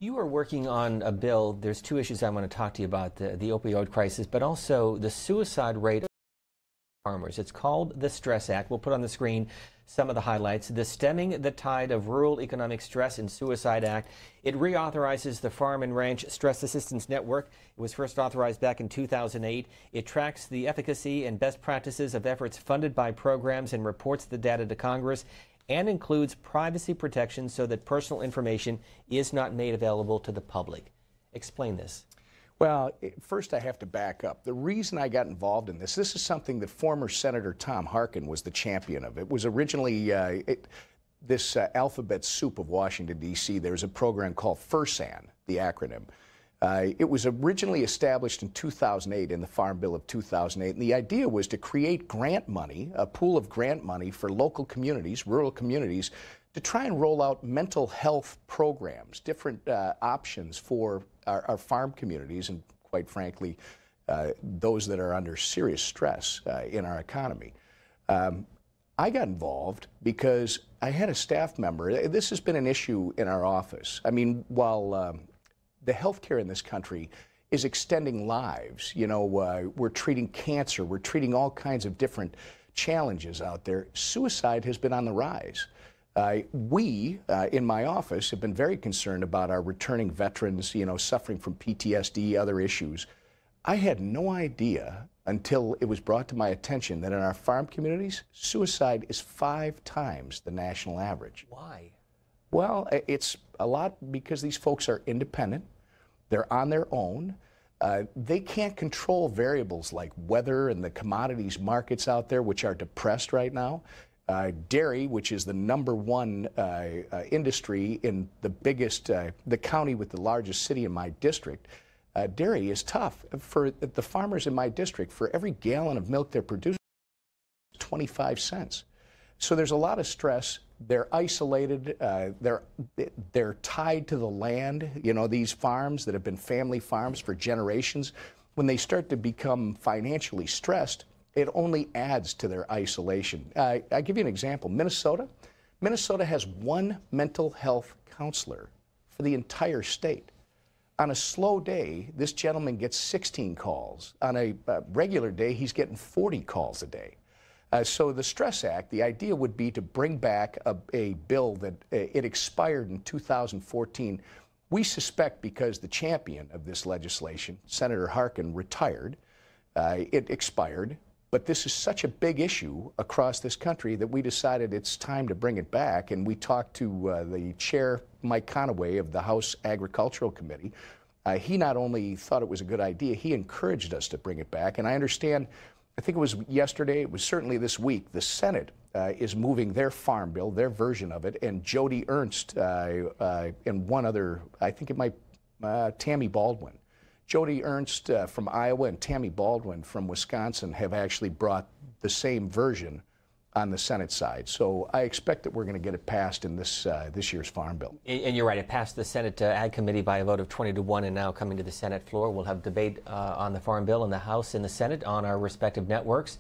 You are working on a bill. There's two issues I want to talk to you about, the opioid crisis, but also the suicide rate of farmers. It's called the Stress Act. We'll put on the screen some of the highlights. The Stemming the Tide of Rural Economic Stress and Suicide Act. It reauthorizes the Farm and Ranch Stress Assistance Network. It was first authorized back in 2008. It tracks the efficacy and best practices of efforts funded by programs and reports the data to Congress, and includes privacy protections so that personal information is not made available to the public. Explain this. Well, first I have to back up. The reason I got involved in this is something that former Senator Tom Harkin was the champion of. It was originally this alphabet soup of Washington, D.C. There was a program called FIRSAN, the acronym. It was originally established in 2008 in the Farm Bill of 2008, and the idea was to create grant money, a pool of grant money for local communities, rural communities, to try and roll out mental health programs, different options for our farm communities and, quite frankly, those that are under serious stress in our economy. I got involved because I had a staff member. This has been an issue in our office. I mean, while the healthcare in this country is extending lives. You know, we're treating cancer, we're treating all kinds of different challenges out there. Suicide has been on the rise. We, in my office, have been very concerned about our returning veterans, you know, suffering from PTSD, other issues. I had no idea until it was brought to my attention that in our farm communities, suicide is 5 times the national average. Why? Well, it's a lot because these folks are independent. They're on their own. They can't control variables like weather and the commodities markets out there, which are depressed right now. Dairy, which is the #1 industry in the biggest, the county with the largest city in my district. Dairy is tough. For the farmers in my district, for every gallon of milk they're producing, 25 cents. So there's a lot of stress. They're isolated. They're tied to the land. You know, these farms that have been family farms for generations, when they start to become financially stressed, it only adds to their isolation. I'll give you an example. Minnesota has 1 mental health counselor for the entire state. On a slow day, this gentleman gets 16 calls. On a regular day, he's getting 40 calls a day. So the Stress Act, the idea would be to bring back a bill that it expired in 2014. We suspect because the champion of this legislation, Senator Harkin, retired, it expired. But this is such a big issue across this country that we decided it's time to bring it back. And we talked to the chair, Mike Conaway, of the House Agricultural Committee. He not only thought it was a good idea, he encouraged us to bring it back. And I understand, I think it was yesterday, it was certainly this week, the Senate is moving their farm bill, their version of it, and Jody Ernst and one other, I think it might, Tammy Baldwin. Jody Ernst from Iowa and Tammy Baldwin from Wisconsin have actually brought the same version on the Senate side. So I expect that we're going to get it passed in this year's Farm Bill. And you're right, it passed the Senate Ag Committee by a vote of 20-1 and now coming to the Senate floor. We'll have debate on the Farm Bill in the House and the Senate on our respective networks.